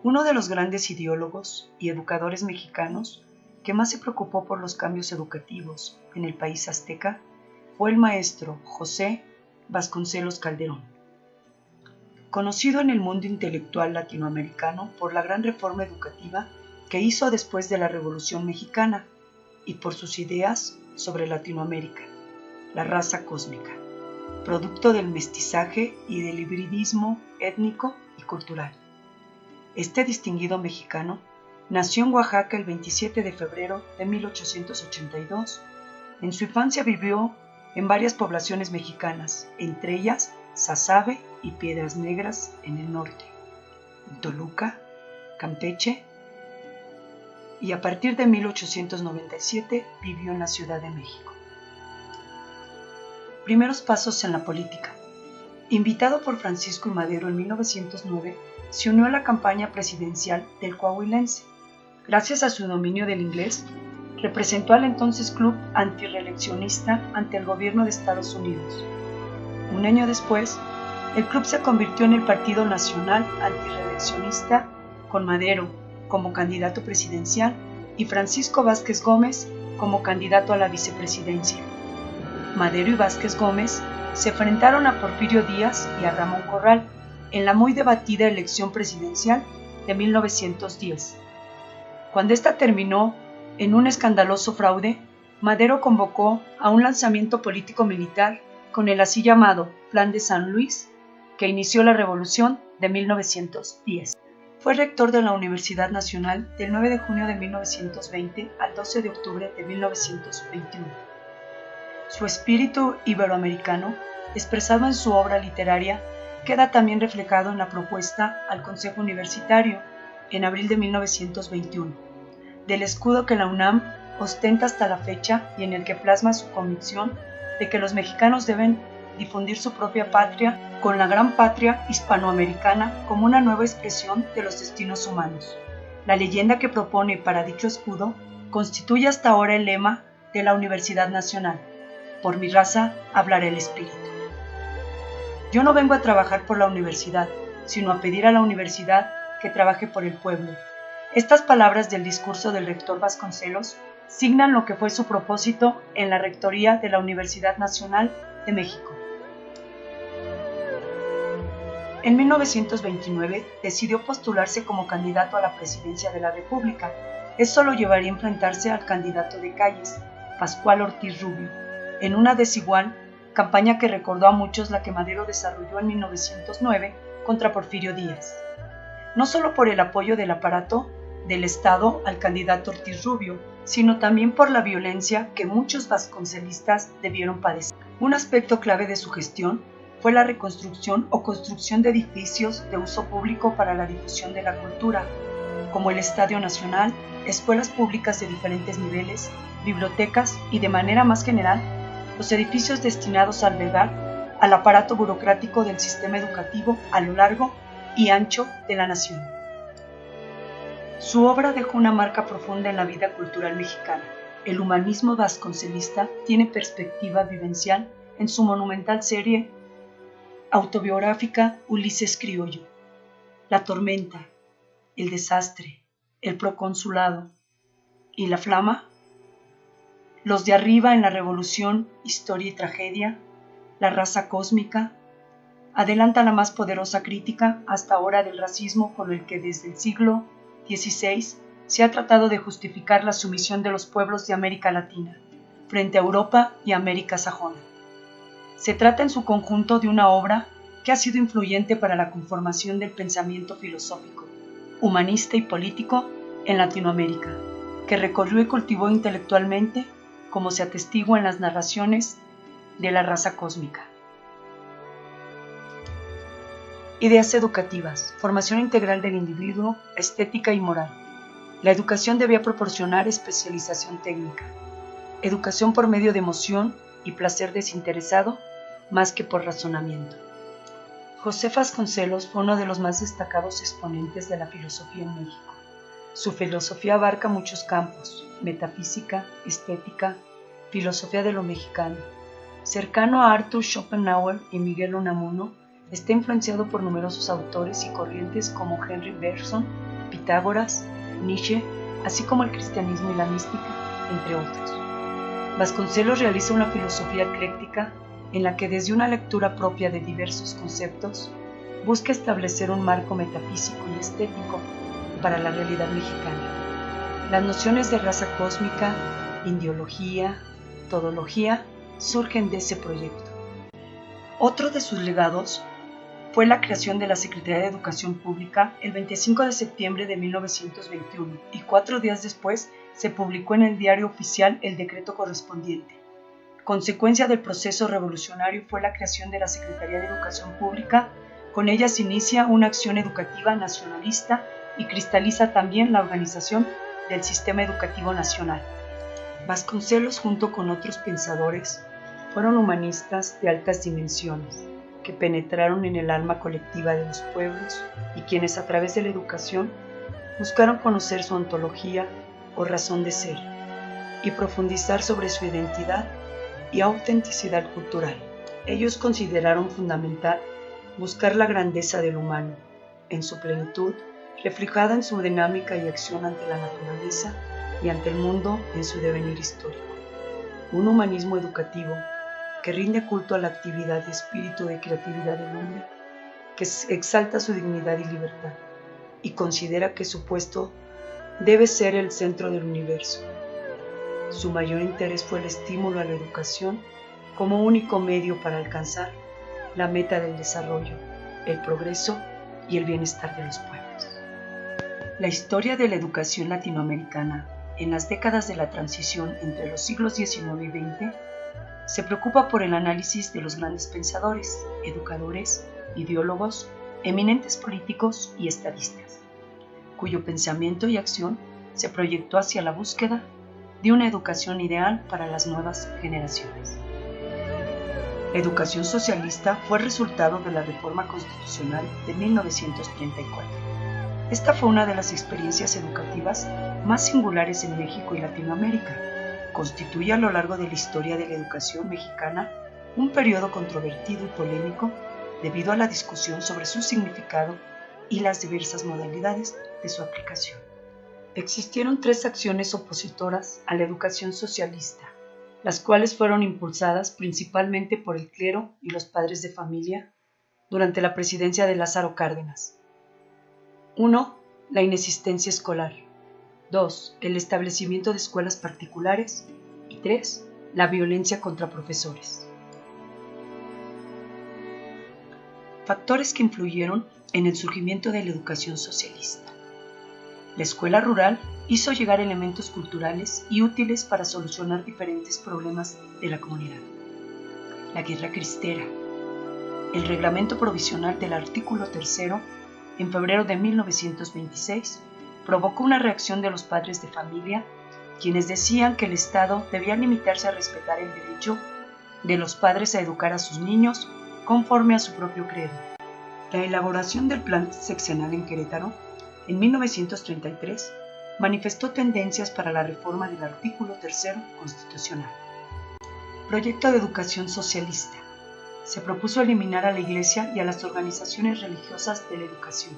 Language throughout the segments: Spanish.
Uno de los grandes ideólogos y educadores mexicanos que más se preocupó por los cambios educativos en el país azteca fue el maestro José Vasconcelos Calderón. Conocido en el mundo intelectual latinoamericano por la gran reforma educativa que hizo después de la Revolución Mexicana y por sus ideas sobre Latinoamérica, la raza cósmica, producto del mestizaje y del hibridismo étnico y cultural. Este distinguido mexicano nació en Oaxaca el 27 de febrero de 1882. En su infancia vivió en varias poblaciones mexicanas, entre ellas Sasabe y Piedras Negras en el norte, Toluca, Campeche, y a partir de 1897 vivió en la Ciudad de México. Primeros pasos en la política. Invitado por Francisco I. Madero en 1909, se unió a la campaña presidencial del Coahuilense. Gracias a su dominio del inglés, representó al entonces club antirreeleccionista ante el gobierno de Estados Unidos. Un año después, el club se convirtió en el Partido Nacional Antirreeleccionista, con Madero como candidato presidencial y Francisco Vázquez Gómez como candidato a la vicepresidencia. Madero y Vázquez Gómez se enfrentaron a Porfirio Díaz y a Ramón Corral en la muy debatida elección presidencial de 1910. Cuando esta terminó en un escandaloso fraude, Madero convocó a un lanzamiento político-militar con el así llamado Plan de San Luis, que inició la Revolución de 1910. Fue rector de la Universidad Nacional del 9 de junio de 1920 al 12 de octubre de 1921. Su espíritu iberoamericano, expresado en su obra literaria, queda también reflejado en la propuesta al Consejo Universitario, en abril de 1921, del escudo que la UNAM ostenta hasta la fecha y en el que plasma su convicción de que los mexicanos deben difundir su propia patria con la gran patria hispanoamericana como una nueva expresión de los destinos humanos. La leyenda que propone para dicho escudo constituye hasta ahora el lema de la Universidad Nacional: por mi raza hablará el espíritu. Yo no vengo a trabajar por la universidad, sino a pedir a la universidad que trabaje por el pueblo. Estas palabras del discurso del rector Vasconcelos signan lo que fue su propósito en la rectoría de la Universidad Nacional de México. En 1929 decidió postularse como candidato a la presidencia de la República. Esto lo llevaría a enfrentarse al candidato de Calles, Pascual Ortiz Rubio, en una desigual campaña que recordó a muchos la que Madero desarrolló en 1909 contra Porfirio Díaz. No solo por el apoyo del aparato del Estado al candidato Ortiz Rubio, sino también por la violencia que muchos vasconcelistas debieron padecer. Un aspecto clave de su gestión fue la reconstrucción o construcción de edificios de uso público para la difusión de la cultura, como el Estadio Nacional, escuelas públicas de diferentes niveles, bibliotecas y, de manera más general, los edificios destinados a albergar al aparato burocrático del sistema educativo a lo largo y ancho de la nación. Su obra dejó una marca profunda en la vida cultural mexicana. El humanismo vasconcelista tiene perspectiva vivencial en su monumental serie autobiográfica Ulises Criollo. La tormenta, el desastre, el proconsulado y la flama, los de arriba en la revolución, historia y tragedia, la raza cósmica, adelanta la más poderosa crítica hasta ahora del racismo con el que desde el siglo XVI se ha tratado de justificar la sumisión de los pueblos de América Latina frente a Europa y América sajona. Se trata en su conjunto de una obra que ha sido influyente para la conformación del pensamiento filosófico, humanista y político en Latinoamérica, que recorrió y cultivó intelectualmente, como se atestigua en las narraciones de la raza cósmica. Ideas educativas, formación integral del individuo, estética y moral. La educación debía proporcionar especialización técnica, educación por medio de emoción y placer desinteresado, más que por razonamiento. José Vasconcelos fue uno de los más destacados exponentes de la filosofía en México. Su filosofía abarca muchos campos: metafísica, estética, filosofía de lo mexicano. Cercano a Arthur Schopenhauer y Miguel Unamuno, está influenciado por numerosos autores y corrientes como Henry Bergson, Pitágoras, Nietzsche, así como el cristianismo y la mística, entre otros. Vasconcelos realiza una filosofía ecléctica en la que desde una lectura propia de diversos conceptos busca establecer un marco metafísico y estético para la realidad mexicana. Las nociones de raza cósmica, indiología, todología surgen de ese proyecto. Otro de sus legados fue la creación de la Secretaría de Educación Pública el 25 de septiembre de 1921 y 4 días después se publicó en el Diario Oficial el decreto correspondiente. Consecuencia del proceso revolucionario fue la creación de la Secretaría de Educación Pública. Con ella se inicia una acción educativa nacionalista y cristaliza también la organización del sistema educativo nacional. Vasconcelos, junto con otros pensadores, fueron humanistas de altas dimensiones, que penetraron en el alma colectiva de los pueblos y quienes a través de la educación buscaron conocer su ontología o razón de ser y profundizar sobre su identidad y autenticidad cultural. Ellos consideraron fundamental buscar la grandeza del humano, en su plenitud, reflejada en su dinámica y acción ante la naturaleza y ante el mundo en su devenir histórico. Un humanismo educativo que rinde culto a la actividad y espíritu de creatividad del hombre, que exalta su dignidad y libertad, y considera que su puesto debe ser el centro del universo. Su mayor interés fue el estímulo a la educación como único medio para alcanzar la meta del desarrollo, el progreso y el bienestar de los pueblos. La historia de la educación latinoamericana en las décadas de la transición entre los siglos XIX y XX se preocupa por el análisis de los grandes pensadores, educadores, ideólogos, eminentes políticos y estadistas, cuyo pensamiento y acción se proyectó hacia la búsqueda de una educación ideal para las nuevas generaciones. La educación socialista fue resultado de la Reforma Constitucional de 1934. Esta fue una de las experiencias educativas más singulares en México y Latinoamérica. Constituye a lo largo de la historia de la educación mexicana un periodo controvertido y polémico debido a la discusión sobre su significado y las diversas modalidades de su aplicación. Existieron 3 acciones opositoras a la educación socialista, las cuales fueron impulsadas principalmente por el clero y los padres de familia durante la presidencia de Lázaro Cárdenas. 1. La inexistencia escolar. 2. El establecimiento de escuelas particulares. Y 3. La violencia contra profesores. Factores que influyeron en el surgimiento de la educación socialista. La escuela rural hizo llegar elementos culturales y útiles para solucionar diferentes problemas de la comunidad. La guerra cristera. El reglamento provisional del artículo 3, en febrero de 1926, provocó una reacción de los padres de familia, quienes decían que el Estado debía limitarse a respetar el derecho de los padres a educar a sus niños conforme a su propio credo. La elaboración del Plan Sexenal en Querétaro, en 1933, manifestó tendencias para la reforma del artículo 3 constitucional. Proyecto de educación socialista. Se propuso eliminar a la Iglesia y a las organizaciones religiosas de la educación.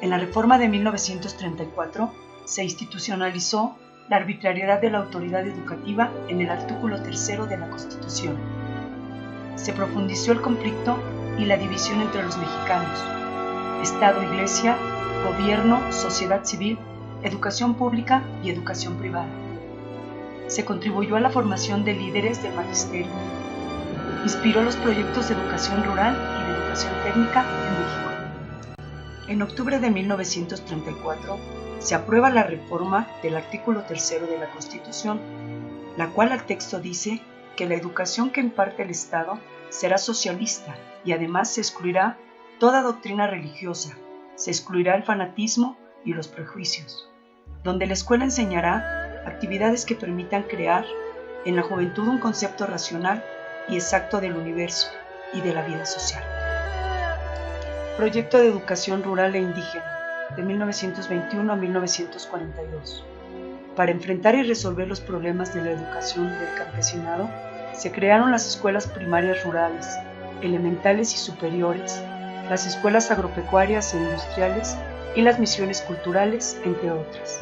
En la reforma de 1934 se institucionalizó la arbitrariedad de la autoridad educativa en el artículo 3 de la Constitución. Se profundizó el conflicto y la división entre los mexicanos: Estado-Iglesia, gobierno, sociedad civil, educación pública y educación privada. Se contribuyó a la formación de líderes del magisterio. Inspiró los proyectos de educación rural y de educación técnica en México. En octubre de 1934 se aprueba la reforma del artículo 3 de la Constitución, la cual al texto dice que la educación que imparte el Estado será socialista y además se excluirá toda doctrina religiosa, se excluirá el fanatismo y los prejuicios, donde la escuela enseñará actividades que permitan crear en la juventud un concepto racional y exacto del universo y de la vida social. Proyecto de educación rural e indígena, de 1921 a 1942. Para enfrentar y resolver los problemas de la educación del campesinado, se crearon las escuelas primarias rurales, elementales y superiores, las escuelas agropecuarias e industriales y las misiones culturales, entre otras.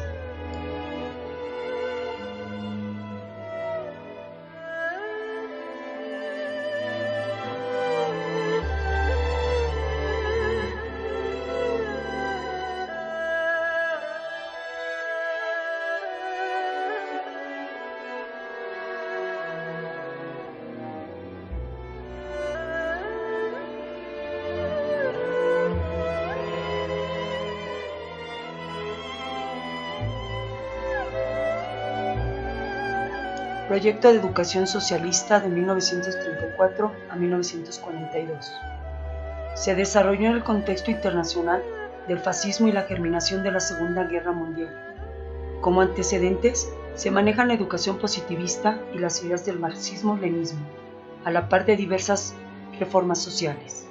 Proyecto de Educación Socialista de 1934 a 1942. Se desarrolló en el contexto internacional del fascismo y la germinación de la Segunda Guerra Mundial. Como antecedentes, se manejan la educación positivista y las ideas del marxismo-leninismo, a la par de diversas reformas sociales.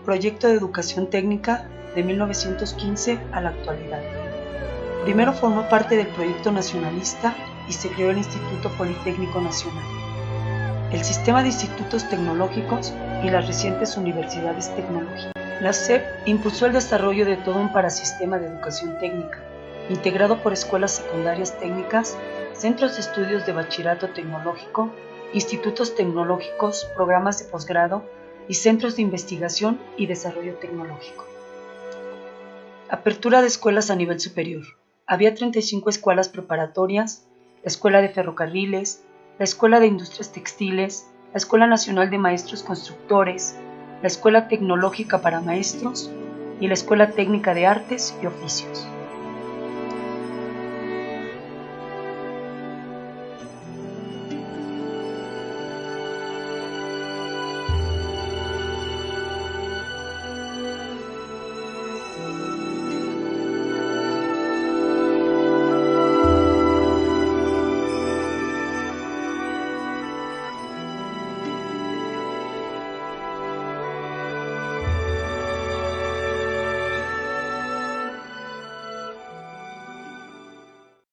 Proyecto de Educación Técnica de 1915 a la actualidad. Primero formó parte del proyecto nacionalista y se creó el Instituto Politécnico Nacional, el sistema de institutos tecnológicos y las recientes universidades tecnológicas. La SEP impulsó el desarrollo de todo un parasistema de educación técnica, integrado por escuelas secundarias técnicas, centros de estudios de bachillerato tecnológico, institutos tecnológicos, programas de posgrado y centros de investigación y desarrollo tecnológico. Apertura de escuelas a nivel superior. Había 35 escuelas preparatorias, la Escuela de Ferrocarriles, la Escuela de Industrias Textiles, la Escuela Nacional de Maestros Constructores, la Escuela Tecnológica para Maestros y la Escuela Técnica de Artes y Oficios.